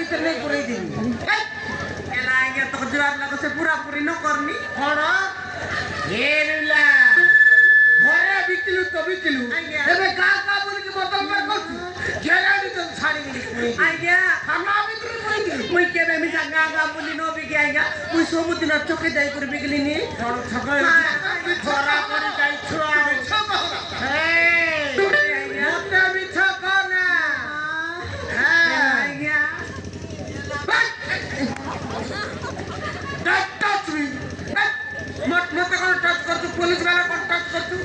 भीतर नहीं पूरी दिन एला आएंगे तो जवाब लगा से पूरा पूरी न करनी कौन ये मिला घरे बिकलू तो बिकलू एबे का बोल के बोतल पर कर घेरा दी तो छाड़ी मिली आइया हमरा बिकलू पूरी दिन मुई के में जंगा गा बोली नो बिके आइया मुई सबुत न चोके जाई कर बिकली नी छोड़ छके छोरा कर जाई छुआ छको ए मोटे बिछो कोना आइया टच मी मत कौन टच कर तू पुलिस वाला कौन टच कर तू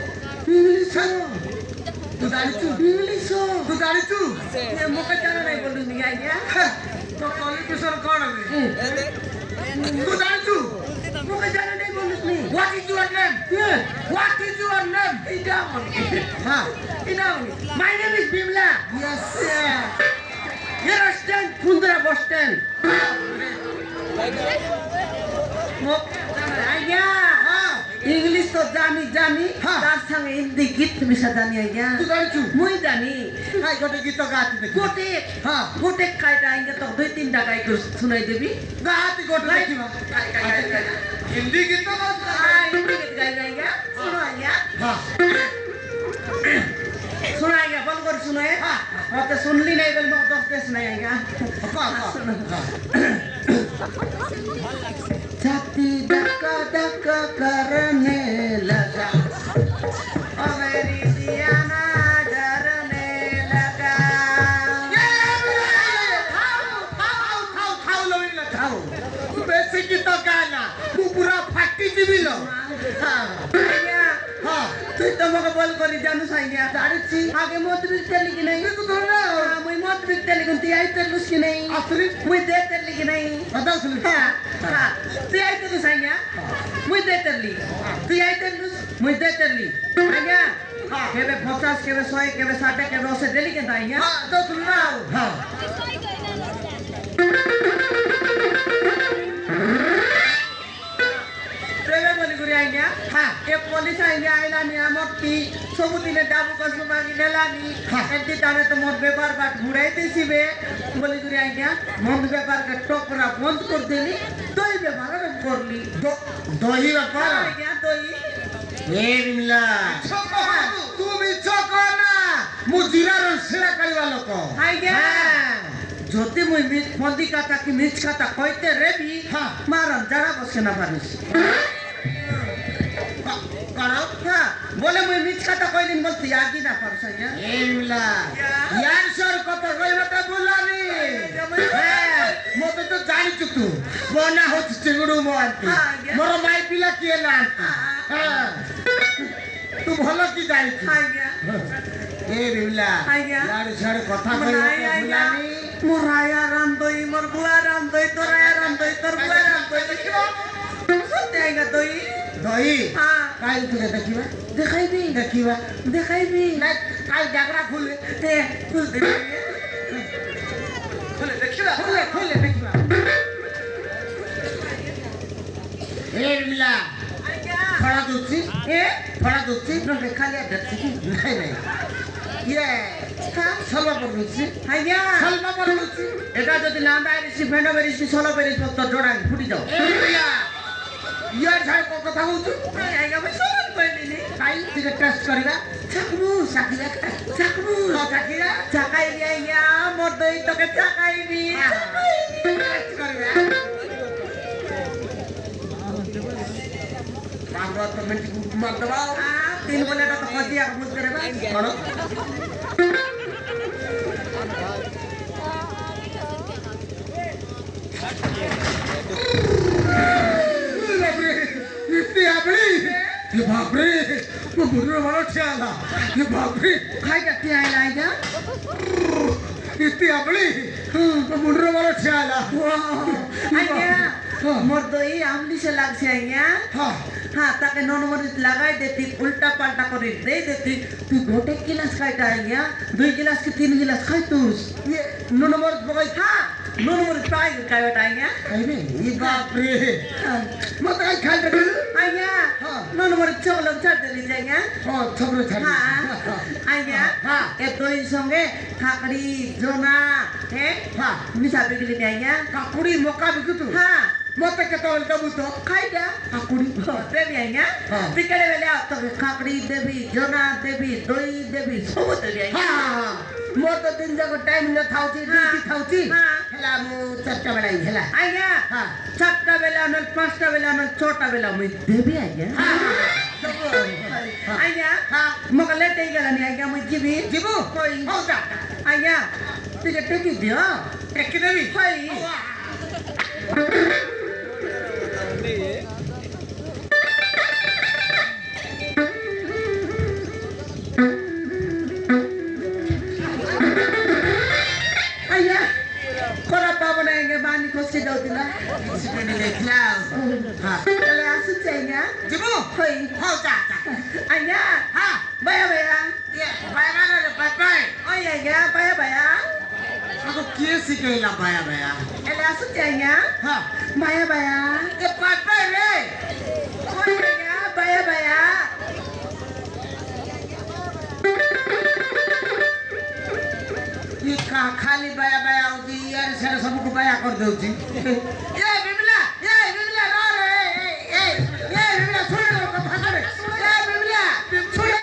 इंग्लिश तू जानी तू इंग्लिश तू जानी तू ये मुके जाना नहीं बोलू नी आइया तो क्वालिफिकेशन कौन है तू जानी तू मुके जाना नहीं बोलू नी what is your name what is your name इडामन हां इडामन my name is Bimla yes here stand Kundra bus stand आइया हां इंग्लिश तो जानी जानी हाँ। तार संग हिंदी गीत मिसा जानी आइया तू जानी तू मुई जानी हाय गोटे गीत गाती देखी गोटे हाँ। गोटे काइटा आएंगे तो 2-3 टा गाई कर सुनाई देबी गाती गोटे देखिबा हिंदी गीत गाती हिंदी गीत गाई गाएंगे सुनो आइया हां सुनो आइया बोल कर सुनो है हाँ। और तो सुनली नहीं बोल मैं तो कैसे नहीं आइया छाती धक्का धक्का करने लगा और मेरी दियाना डरने लगा बेसी गीत गाना तू पूरा फाटी जीविलो हां आइया हां তুই তো আমাকে বল করি জানো সাইয়া জানিছি আগে মত বিকতে লিখি নাই তুই তো না মুই মত বিকতে লিখুন তুই আইতে লুসকি নাই আসলি মুই দেতে লিখি নাই কথা শুনি হ্যাঁ হ্যাঁ তুই আইতে লুস আইয়া মুই দেতে লি তুই আইতে লুস মুই দেতে লি আইয়া হ্যাঁ কেবে 50 কেবে 100 কেবে 60 কেবে 80 ডেলি কেন আইয়া हां तो सुन ना हां প্রেমে বলি করি আইয়া হ্যাঁ এ পুলিশ আইয়া আইলা নি আমক কি সবুদিনে ডাবু কসম মাগি নেলানি এদি তারে তো মোর ব্যাপার বাট ঘুরাই দিছিবে বলি করি আইয়া মোর ব্যাপার কে টকরা বন্ধ করে দেলি তুই ব্যাপার আরম্ভ করলি দহি ব্যাপার আইয়া তুই এ বিমলা তুমি চকো না মুজিরার সেরা করিবা লোক আইয়া যদি মুই মন্দি কথা কি মিছ কথা কইতে রেবি হ্যাঁ। মারন যারা বসে না পারিস করো হ্যাঁ বলে মুই মিছ কথা কইদিন বলতে আগি না পারছ আইয়া এ বিমলা ইয়ার সর কত কইবাটা বললানি হ্যাঁ মতে তো জানিছু তু বনা হচ্ছে চিগুড়ু মোয়ান্তি মোর মাই পিলা কিয়ে না হ্যাঁ তু ভালো কি জানিছু আইয়া এ বিমলা আইয়া। ইয়ার সর কথা কইবাটা বললানি মোর আয়া রান্দই মোর বুয়া রান্দই তোর আয়া রান্দই তোর বুয়া রান্দই দেখিবা সত্যি আইগা তুই দহি হ্যাঁ কাল তুলে দেখিবা দেখাইবি দেখিবা দেখাইবি না কাল জাগরা খুলে তে খুল দিবি খুলে দেখিবা খুলে খুলে দেখিবা এ বিমলা আইয়া ফড়া দুছি এ ফড়া দুছি নলে খালি দেখছি নাই নাই ইয়ে হ্যাঁ সলবা পড়ছি আইয়া সলবা পড়ছি এটা যদি না বাইরেছি ফেনা বেরিছি সলো বেরিছি তো জোড়া ফুটি যাও এ বিমলা ইয়ার ছাড় কথা হউছু আইগা ভাই সমান কইলিনি কাই থেকে টেস্ট করিবা চাকরু চাকরিয়া চাকরু চাকিরা চাকাইবি আইয়া মোর দই তোকে চাকাইবি টেস্ট করিবা বাবা তো মেন্টি মার দাও তিন বলে তো খজিয়া বুঝ করে বা করো इतनी आपड़ी ये बाप रे वो बुढ़े वाला ख्याल ये बाप रे খাই যাতে আইলা আইগা इतनी आपड़ी वो बुढ़े वाला ख्याल আইগা মোর দই আমলি সে লাগছে আইগা हाँ হ্যাঁ তাকে ননমরিচ লাগাই দেতি উল্টা পাল্টা করে দে দেতি তুই গোটে গিলাস খাইটা আইগা 2 গিলাস কি 3 গিলাস খাইতুস ये नून मर्च बगाई হ্যাঁ नून मुरी पाई काय बेटा आइया अरे ये बाप रे मत आई खाल रे आइया हाँ। नून मुरी चोलो छाड़ देली जाइया हां छबरो छाड़ हाँ आइया हाँ। ए दोई संगे खाकड़ी जोना हे हां मिसा बिगली ने आइया काकुड़ी मौका बिकु तू हाँ मत के तो दबु तो खाई जा काकुड़ी देवी आइया हाँ। बिकड़े वेले आ तो खाकड़ी देवी जोना देवी दोई देवी सब देवी आइया हां मोर तो दिन जाको टाइम न थाउची ड्यूटी थाउची हाँ। हेला मु चट्टा बलाई हेला आइया हाँ। छक्का बेला न पांचटा बेला न छोटा बेला मैं देवी आइया हां आइया हां मग लेटे गेला नि आइया मैं जीवी जीबू कोई हो जा आइया तुझे टेकी दियो टेक देवी कोई आइया कोरा पावन आएंगे बानी को से दो दिला सिपने देखला हां चले आसु चाहिए जीबू कोई हो जा आइया हां बया बया ये बाय बाय बाय ओय आइया बया बया ako के सिकेला बाया बाया एले आसु चाहिए हां बया बया ये बाय रे ओय आइया बया बया ये खाली बाया बाया होती यार सारे सबको बाया कर दउची ये